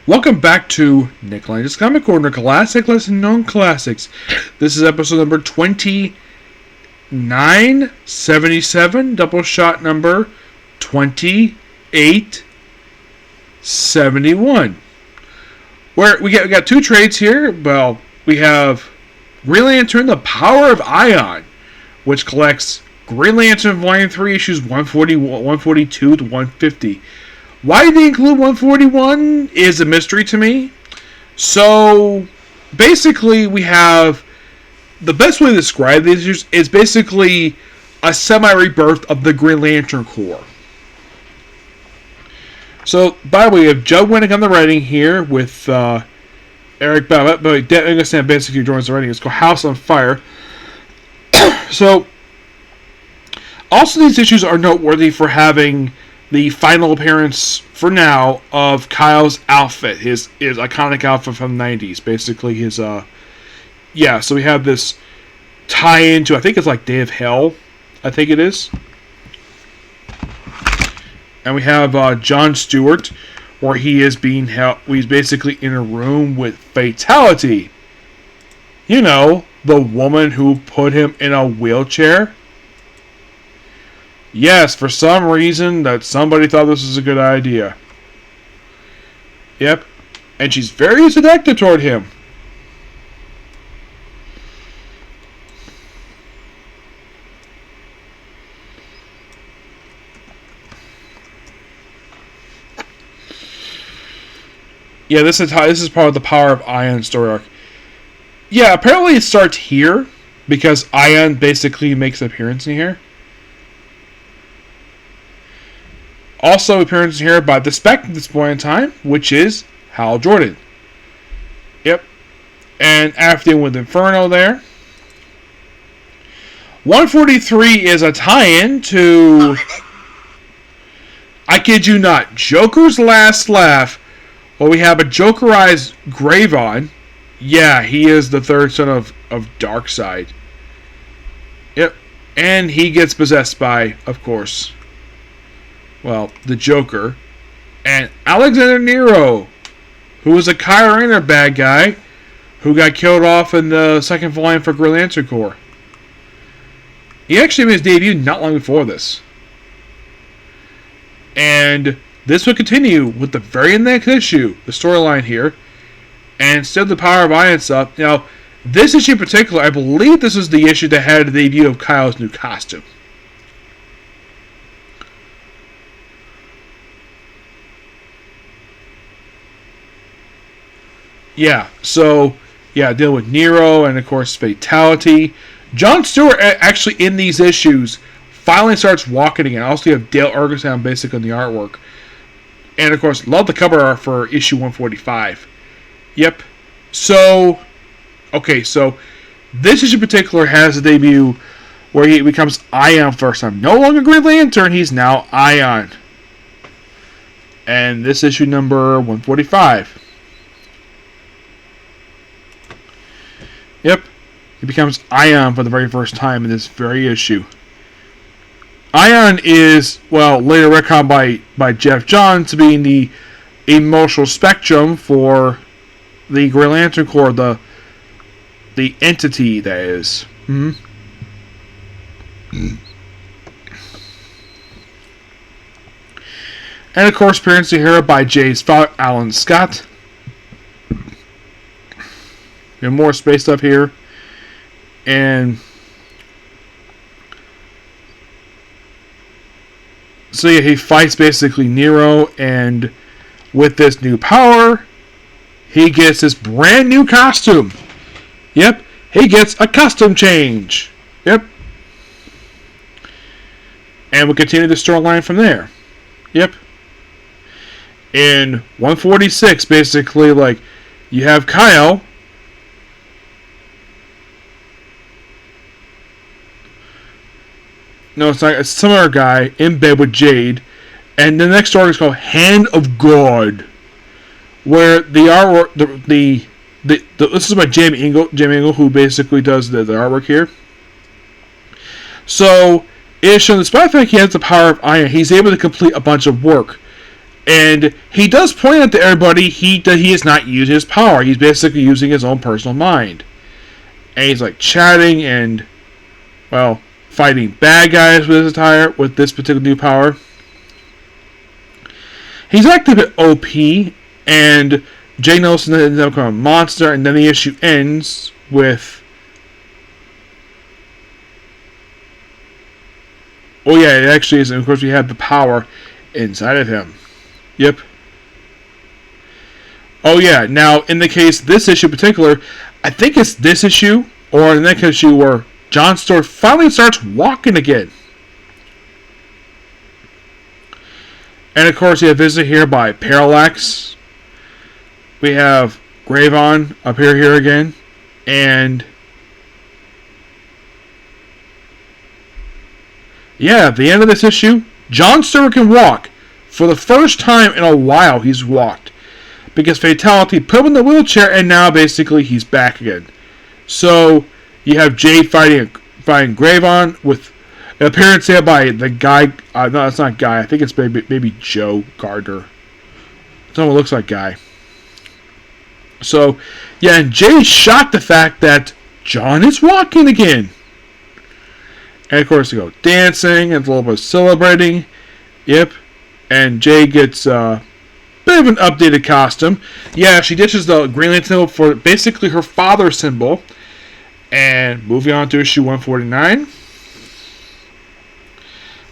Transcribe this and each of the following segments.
Welcome back to Nick Lenz Comic Corner, Classic Lesson Known Classics. This is episode number 2977, double shot number 2871. Where we got two trades here. Well, we have Green Lantern, The Power of Ion, which collects Green Lantern Volume 3 issues 142 to 150. Why they include 141 is a mystery to me. So, basically, we have... The best way to describe these issues is basically a semi-rebirth of the Green Lantern Corps. So, by the way, we have Joe Winnick on the writing here with Eric Babbitt, but Dan Engelstein basically joins the writing. It's called House on Fire. So, also these issues are noteworthy for having the final appearance, for now, of Kyle's outfit, his iconic outfit from the 90s. Basically, his, so we have this tie-in to, I think it's like Day of Hell, I think it is. And we have John Stewart, where he is being held, he's basically in a room with Fatality. You know, the woman who put him in a wheelchair. Yes, for some reason that somebody thought this was a good idea. Yep. And she's very seductive toward him. Yeah, this is part of the Power of Ion story arc. Yeah, apparently it starts here because Ion basically makes an appearance in here. Also appearance here by the Spec at this point in time, which is Hal Jordan. Yep. And after with Inferno there. 143 is a tie-in to, I kid you not, Joker's Last Laugh. Well, we have a Jokerized Gravon. Yeah, he is the third son of Darkseid. Yep. And he gets possessed by, of course, well, the Joker, and Alexander Nero, who was a Kyle Rayner bad guy, who got killed off in the second volume for Green Lantern Corps. He actually made his debut not long before this. And this would continue with the very next issue, the storyline here, and instead of the Power of Ion stuff. Now, this issue in particular, I believe this was the issue that had the debut of Kyle's new costume. Yeah, so, yeah, deal with Nero and, of course, Fatality. John Stewart, actually, in these issues, finally starts walking again. Also, you have Dale Ergestein basically on the artwork. And, of course, love the cover art for issue 145. Yep. So, okay, so this issue in particular has a debut where he becomes Ion first time. No longer Green Lantern, he's now Ion. And this issue number 145. Yep, he becomes Ion for the very first time in this very issue. Ion is, well, later retconned by Jeff Johns to being the emotional spectrum for the Green Lantern Corps, the entity that is. Mm-hmm. And of course, appearance here by Jay's father, Alan Scott. We have more space up here. And so yeah, he fights basically Nero, and with this new power, he gets this brand new costume. Yep, he gets a costume change. Yep. And we'll continue the storyline from there. Yep. In 146, basically, like, you have Kyle. No, it's not. It's some other guy in bed with Jade. And the next story is called Hand of God, where the artwork, this is by Jamie Ingle, who basically does the artwork here. So, it is shown, despite the fact he has the power of Ion, he's able to complete a bunch of work. And he does point out to everybody he is not using his power. He's basically using his own personal mind. And he's like chatting and, well, fighting bad guys with his attire, with this particular new power. He's acting a bit OP, and Jay Nelson ends up becoming a monster, and then the issue ends with... Oh yeah, it actually is, and of course we have the power inside of him. Yep. Oh yeah, now in the case this issue in particular, I think it's this issue, or the next issue where John Stewart finally starts walking again. And of course, we have visit here by Parallax. We have Gravon up here again. And yeah, at the end of this issue, John Stewart can walk. For the first time in a while, he's walked. Because Fatality put him in the wheelchair, and now basically he's back again. So you have Jay fighting Gravon with an appearance here by the guy. No, it's not Guy. I think it's maybe Joe Gardner. Someone looks like Guy. So, yeah, and Jay's shocked the fact that John is walking again. And of course, they go dancing and a little bit of celebrating. Yep. And Jay gets a bit of an updated costume. Yeah, she ditches the Green Lantern symbol for basically her father's symbol. And moving on to issue 149.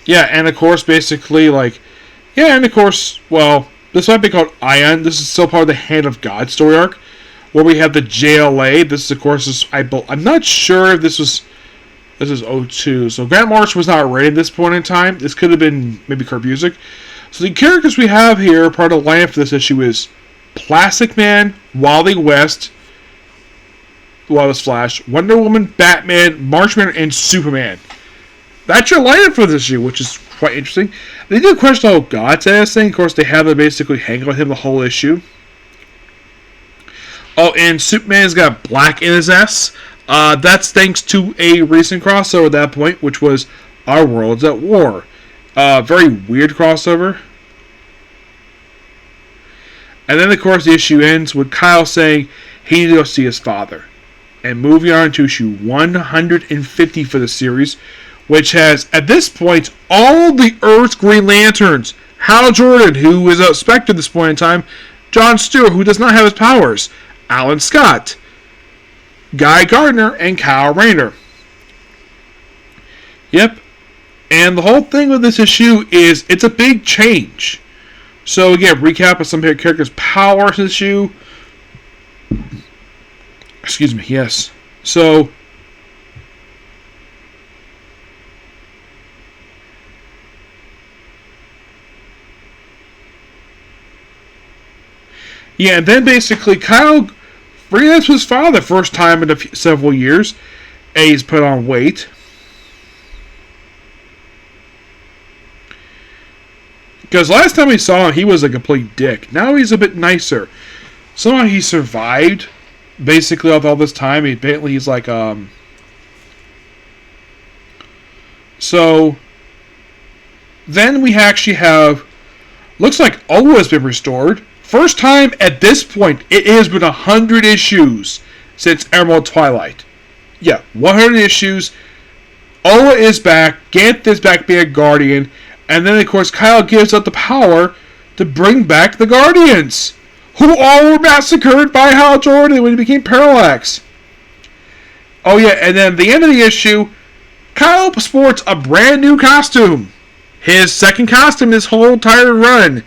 Yeah, and of course, basically, like... Yeah, and of course, well, this might be called Ion. This is still part of the Hand of God story arc. Where we have the JLA. This, of course, I'm not sure if this is 02. So Grant Morrison was not ready at this point in time. This could have been maybe Kurt Busiek. So the characters we have here, part of the lineup for this issue is Plastic Man, Wally West, Lois Flash, Wonder Woman, Batman, Martian, and Superman. That's your lineup for this issue, which is quite interesting. They do question how God says thing. Of course, they have to basically hang out with him the whole issue. Oh, and Superman's got black in his ass. That's thanks to a recent crossover at that point, which was Our Worlds at War. Very weird crossover. And then, of course, the issue ends with Kyle saying he needs to go see his father. And moving on to issue 150 for the series, which has, at this point, all the Earth's Green Lanterns. Hal Jordan, who is a Spectre at this point in time. John Stewart, who does not have his powers. Alan Scott. Guy Gardner, and Kyle Rayner. Yep. And the whole thing with this issue is it's a big change. So again, recap of some characters' powers issue. Excuse me, yes. So yeah, and then basically Kyle realized his father first time in several years. And he's put on weight. Because last time we saw him, he was a complete dick. Now he's a bit nicer. Somehow he survived, basically, all this time. Apparently he's like, So, then we actually have, looks like Ola has been restored. First time at this point, it has been 100 issues since Emerald Twilight. Yeah, 100 issues. Ola is back. Gant is back being a Guardian. And then, of course, Kyle gives up the power to bring back the Guardians, who all were massacred by Hal Jordan when he became Parallax. Oh, yeah, and then at the end of the issue, Kyle sports a brand new costume. His second costume this whole entire run.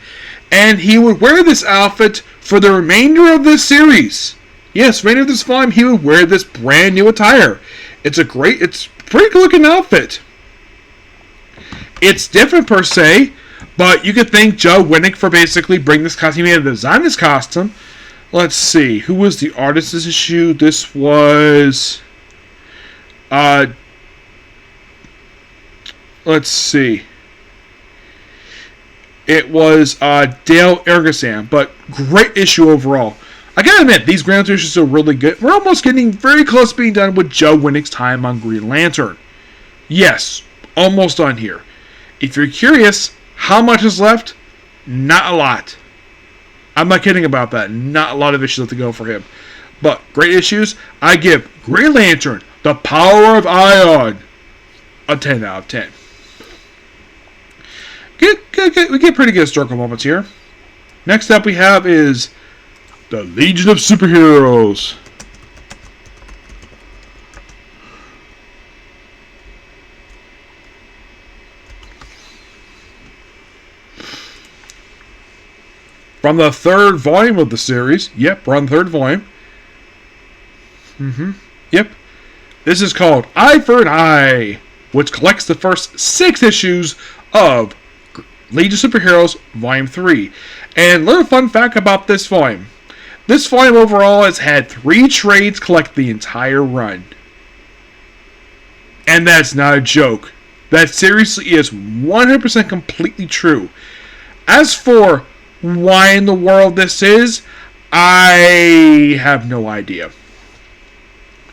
And he would wear this outfit for the remainder of this series. Yes, remainder of this volume, he would wear this brand new attire. It's a pretty good looking outfit. It's different per se, but you could thank Joe Winnick for basically bringing this costume. He had to design this costume. Let's see, who was the artist this issue? This was, let's see. It was Dale Ergosam, but great issue overall. I gotta admit, these Green Lantern issues are really good. We're almost getting very close to being done with Joe Winnick's time on Green Lantern. Yes, almost done here. If you're curious how much is left, Not a lot. I'm not kidding about that. Not a lot of issues left to go for him. But great issues. I give Green Lantern, The Power of Ion, a 10 out of 10. We get pretty good historical moments here. Next up we have is the Legion of Superheroes. From the third volume of the series. Yep, we're on the third volume. Yep. This is called Eye for an Eye, which collects the first 6 issues of Legion of Superheroes Volume 3. And a little fun fact about this volume. This volume overall has had 3 trades collect the entire run. And that's not a joke. That seriously is 100% completely true. As for why in the world this is, I have no idea.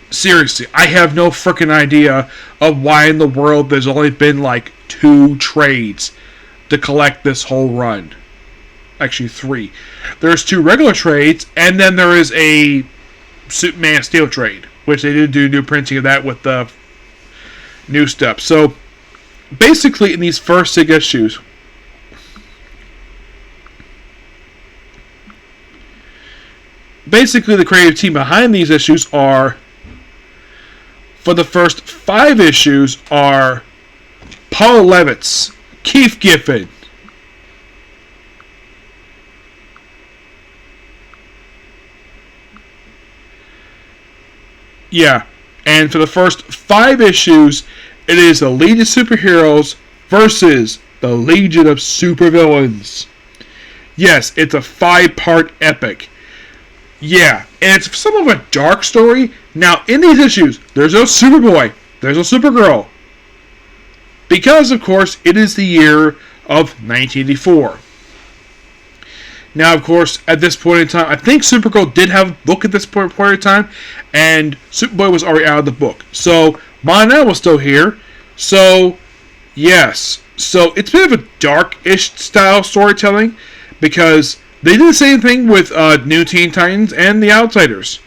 Seriously, I have no freaking idea of why in the world there's only been like 2 trades to collect this whole run. Actually 3. There's 2 regular trades, and then there is a Superman Steel trade, which they did do new printing of that with the new stuff. So basically in these first 6 issues, basically the creative team behind these issues are, for the first 5 issues, are Paul Levitz, Keith Giffen, and for the first 5 issues, it is the Legion of Superheroes versus the Legion of Supervillains. Yes, it's a 5-part epic. Yeah, and it's somewhat of a dark story. Now, in these issues, there's no Superboy, there's no Supergirl. Because, of course, it is the year of 1984. Now, of course, at this point in time, I think Supergirl did have a book at this point in time, and Superboy was already out of the book. So, Mon-El was still here. So, yes. So, it's a bit of a dark-ish style storytelling, because they did the same thing with New Teen Titans and The Outsiders.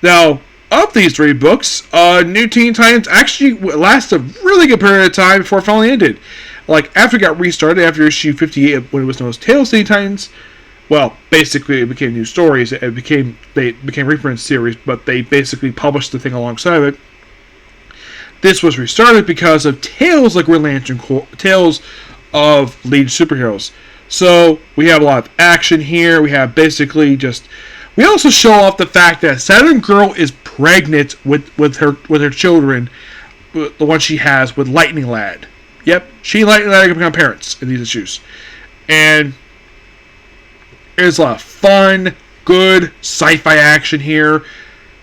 Now, of these 3 books, New Teen Titans actually lasted a really good period of time before it finally ended. Like, after it got restarted, after issue 58, when it was known as Tales of Teen Titans, well, basically it became new stories. They became reprint series, but they basically published the thing alongside of it. This was restarted because of Tales like Green Lantern, Tales of Legion Superheroes. So, we have a lot of action here. We have basically just... We also show off the fact that Saturn Girl is pregnant with her children, the one she has with Lightning Lad. Yep, she and Lightning Lad are going to become parents in these issues. And there's a lot of fun, good sci-fi action here.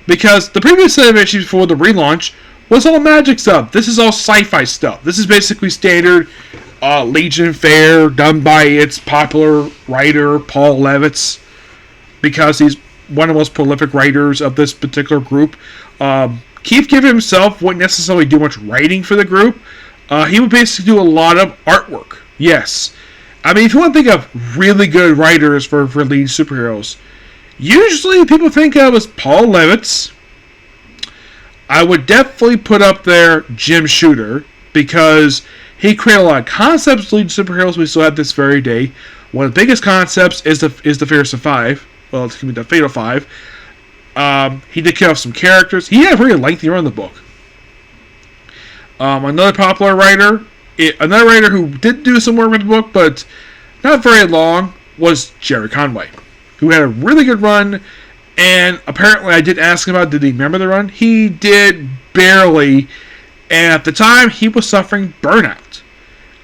Because the previous set of issues before the relaunch was all magic stuff. This is all sci-fi stuff. This is basically standard Legion fare done by its popular writer Paul Levitz, because he's one of the most prolific writers of this particular group. Keith Giffen himself wouldn't necessarily do much writing for the group. He would basically do a lot of artwork. Yes. I mean, if you want to think of really good writers for Legion Superheroes, usually people think of as Paul Levitz. I would definitely put up there Jim Shooter, because he created a lot of concepts Legion Superheroes we still have this very day. One of the biggest concepts is the Fearsome Five. Well, it's going to be the Fatal 5. He did kill off some characters. He had a very lengthy run in the book. Another popular writer, another writer who did do some work with the book, but not very long, was Jerry Conway, who had a really good run. And apparently, I did ask him about, did he remember the run? He did barely. And at the time, he was suffering burnout.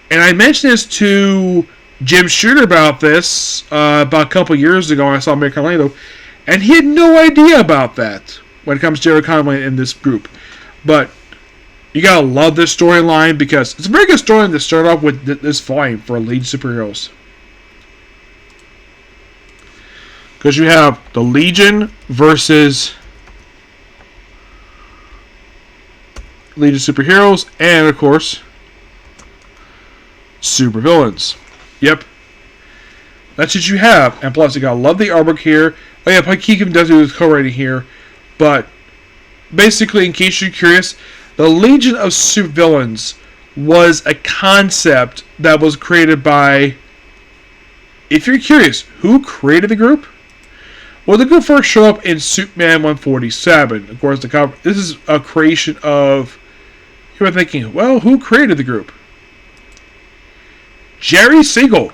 And I mentioned this to Jim Shooter about this about a couple years ago when I saw American Orlando, and he had no idea about that when it comes to Jerry Conway in this group. But you gotta love this storyline, because it's a very good storyline to start off with this volume for Legion Superheroes. Because you have the Legion versus Legion Superheroes, and of course, supervillains. Yep. That's what you have. And plus, you gotta love the artwork here. Oh yeah, Paikikim does do his co-writing here. But basically, in case you're curious, the Legion of Supervillains was a concept that was created by... If you're curious, who created the group? Well, the group first showed up in Superman 147. Of course, this is a creation of... You were thinking, well, who created the group? Jerry Siegel.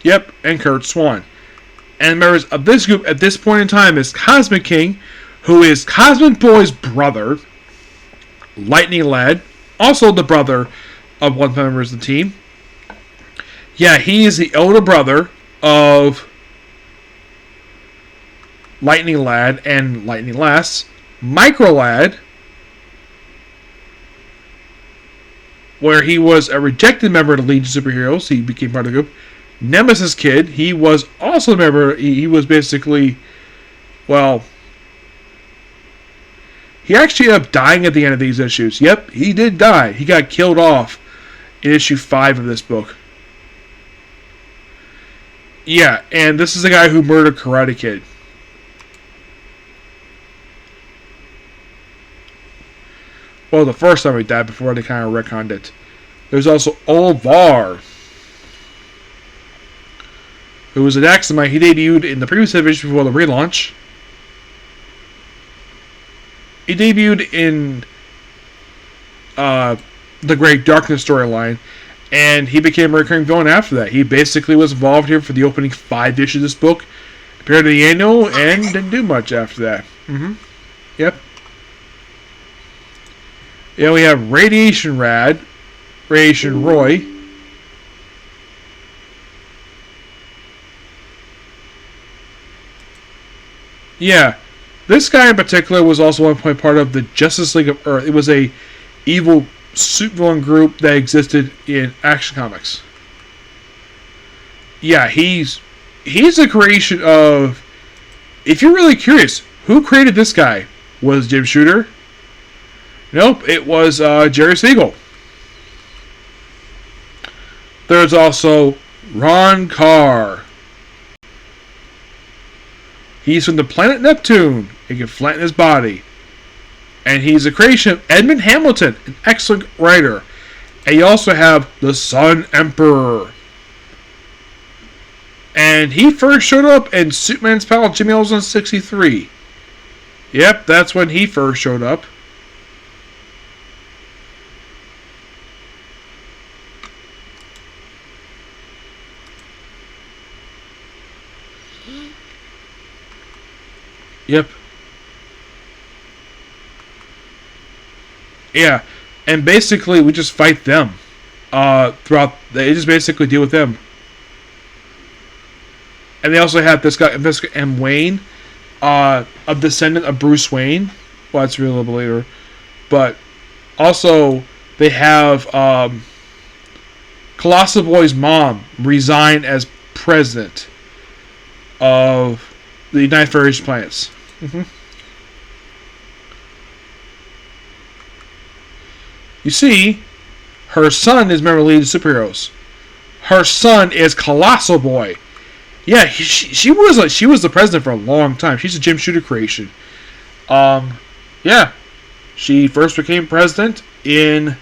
Yep, and Kurt Swan. And members of this group at this point in time is Cosmic King, who is Cosmic Boy's brother, Lightning Lad, also the brother of one of the members of the team. Yeah, he is the elder brother of Lightning Lad and Lightning Lass. Micro Lad, where he was a rejected member of the Legion of Superheroes. He became part of the group. Nemesis Kid, he was also a member. He was basically, well, he actually ended up dying at the end of these issues. Yep, he did die. He got killed off in issue 5 of this book. Yeah, and this is the guy who murdered Karate Kid. Well, the first time he died before they kind of retconned it. There's also Olvar, who was an Axamite. He debuted in the previous division before the relaunch. He debuted in the Great Darkness storyline, and he became a recurring villain after that. He basically was involved here for the opening 5 issues of this book, appeared in the annual, and didn't do much after that. Yep. Yeah, we have Radiation Rad, Radiation Roy. Yeah, this guy in particular was also one point part of the Justice League of Earth. It was a evil supervillain group that existed in Action Comics. Yeah, he's a creation of... If you're really curious, who created this guy? Was Jim Shooter? Nope, it was Jerry Siegel. There's also Ron Carr. He's from the planet Neptune. He can flatten his body. And he's a creation of Edmund Hamilton, an excellent writer. And you also have the Sun Emperor. And he first showed up in Superman's pal Jimmy Olsen 63. Yep, that's when he first showed up. Yep. Yeah, and basically we just fight them throughout. They just basically deal with them. And they also have this guy, M. Wayne, a descendant of Bruce Wayne. Well, that's really a little later. But also they have Colossal Boy's mom resign as president of the United Federation Planets. You see, her son is member of the Legion of Superheroes. Her son is Colossal Boy. Yeah, she was the president for a long time. She's a Jim Shooter creation. Yeah, she first became president in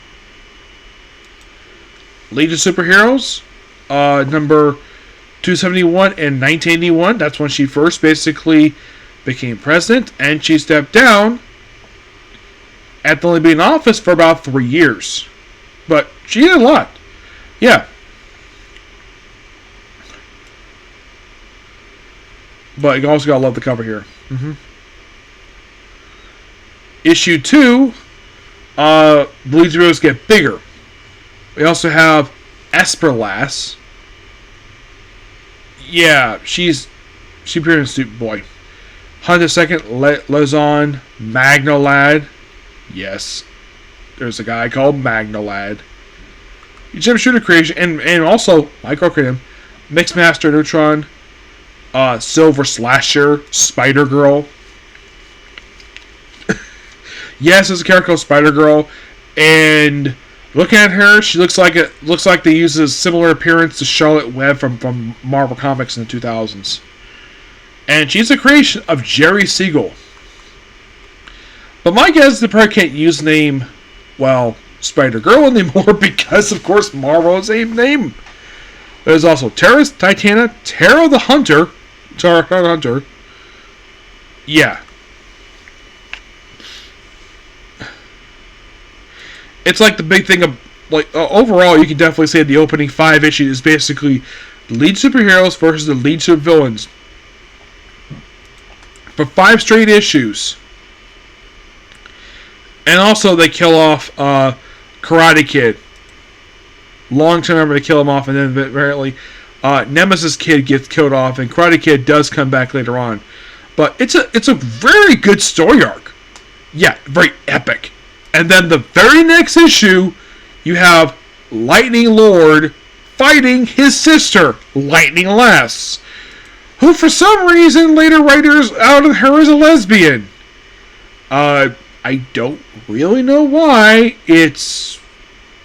Legion of Superheroes, number 271 in 1981. That's when she first basically became president, and she stepped down after only being in office for about 3 years. But she did a lot. Yeah. But you also gotta love the cover here. Issue 2, Bleeds Rose get bigger. We also have Esperlass. Yeah, she appeared in Superboy. Hunter Second, Lezon, Magnolad. Yes, there's a guy called Magnolad. Jim Shooter creation, and also Micro created him. Mixmaster Neutron, Silver Slasher, Spider Girl. Yes, there's a character called Spider Girl, and Look at her. She looks like they use a similar appearance to Charlotte Webb from Marvel Comics in the 2000s. And she's a creation of Jerry Siegel. But my guess is they probably can't use the name, well, Spider-Girl anymore because, of course, Marvel has the same name. There's also Terra Titana, Terra the Hunter. Yeah. It's like the big thing of, like, overall, you can definitely say the opening 5 issues is basically the lead superheroes versus the lead supervillains. For 5 straight issues. And also, they kill off Karate Kid. Long time ever, they kill him off, and then apparently Nemesis Kid gets killed off, and Karate Kid does come back later on. But it's a very good story arc. Yeah, very epic. And then the very next issue, you have Lightning Lord fighting his sister, Lightning Lass, who for some reason later writers outed her as a lesbian. I don't really know why. It's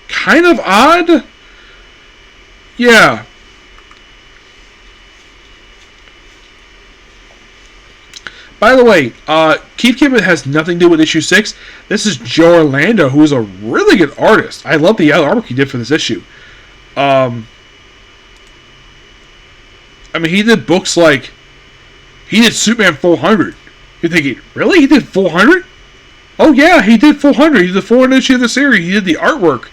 kind of odd. Yeah. By the way, Keith Gibbons has nothing to do with issue 6. This is Joe Orlando, who is a really good artist. I love the artwork he did for this issue. I mean, he did books like... He did Superman 400. You're thinking, really? He did 400? Oh, yeah, he did 400. He did the 400 issue of the series. He did the artwork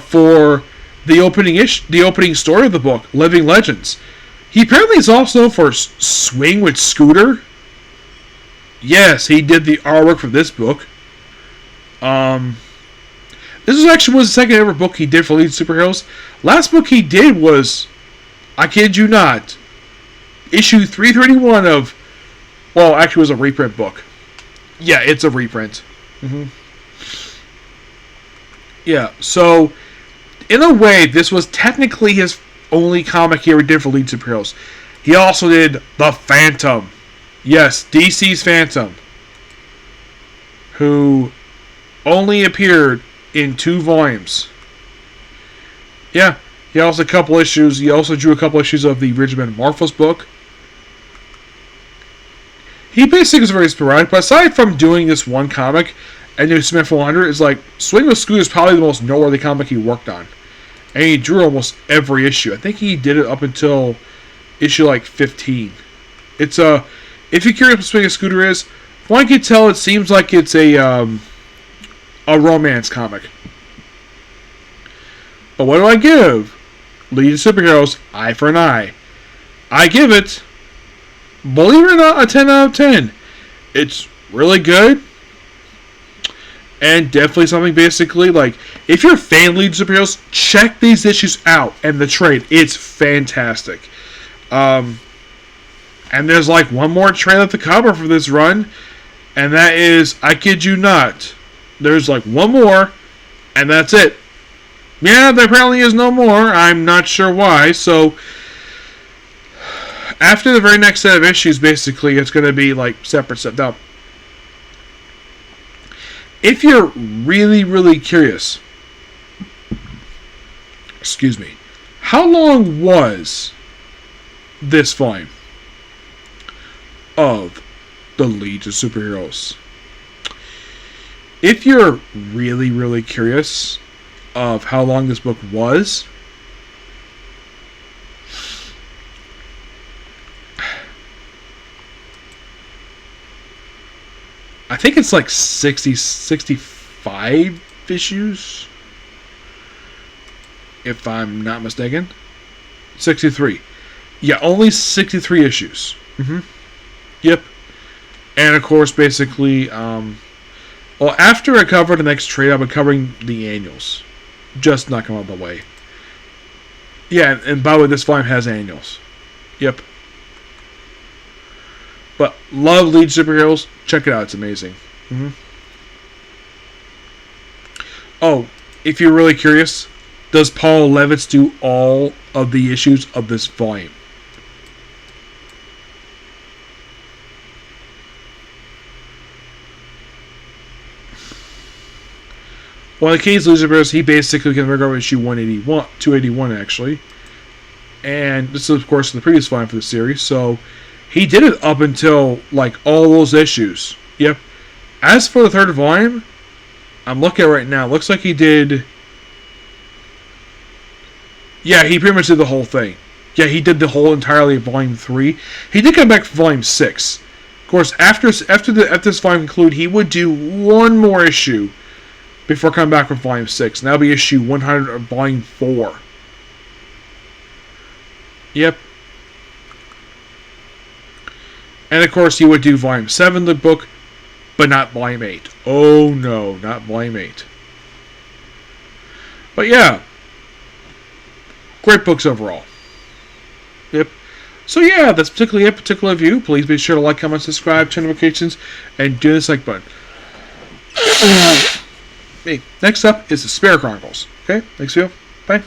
for the opening story of the book, Living Legends. He apparently is also known for Swing with Scooter. Yes, he did the artwork for this book. This actually was the second ever book he did for lead superheroes. Last book he did was, I kid you not, issue 331 of, well, actually it was a reprint book. Yeah, it's a reprint. Yeah, so, in a way, this was technically his only comic he ever did for lead superheroes. He also did The Phantom. Yes, DC's Phantom. Who only appeared in 2 volumes. Yeah, he also drew a couple issues of the Richmond Morphos book. He basically is very sporadic, but aside from doing this one comic and doing Superman 400, is like Swing with Scooter is probably the most noteworthy comic he worked on. And he drew almost every issue. I think he did it up until issue like 15. It's if you're curious what Swing with Scooter is, from what I can tell, it seems like it's a romance comic. But what do I give League of Superheroes Eye for an Eye? I give it, believe it or not, a 10 out of 10. It's really good. And definitely something basically, like, if you're a fan of League of Superheroes, check these issues out and the trade. It's fantastic. And there's like one more trade at the cover for this run. And that is, I kid you not, there's like one more, and that's it. Yeah, there apparently is no more. I'm not sure why. So, after the very next set of issues, basically, it's going to be like separate stuff. Now, if you're really, really curious, excuse me, how long was this volume of the League of Superheroes? If you're really, really curious of how long this book was, I think it's like 65 issues, if I'm not mistaken. 63. Yeah, only 63 issues. Yep. And of course, basically, well, after I cover the next trade, I'll be covering the annuals. Just not come out of the way. Yeah, and by the way, this volume has annuals. Yep. But love League Superheroes. Check it out. It's amazing. Oh, if you're really curious, does Paul Levitz do all of the issues of this volume? One of the keys loser because he basically can regard issue 181, 281 actually. And this is, of course, the previous volume for the series, so he did it up until, like, all those issues. Yep. As for the third volume, I'm looking at it right now, it looks like he did... Yeah, he pretty much did the whole thing. Yeah, he did the whole entirely of Volume 3. He did come back for Volume 6. Of course, after this volume conclude, he would do one more issue before coming back with Volume 6. And that'll be issue 100 of Volume 4. Yep. And of course, he would do Volume 7 of the book, but not Volume 8. Oh no, not Volume 8. But yeah. Great books overall. Yep. So yeah, that's particularly it, particular review. Please be sure to like, comment, subscribe, turn notifications, and do this like button. Hey, next up is the Spare Chronicles. Okay, thanks, you. Bye.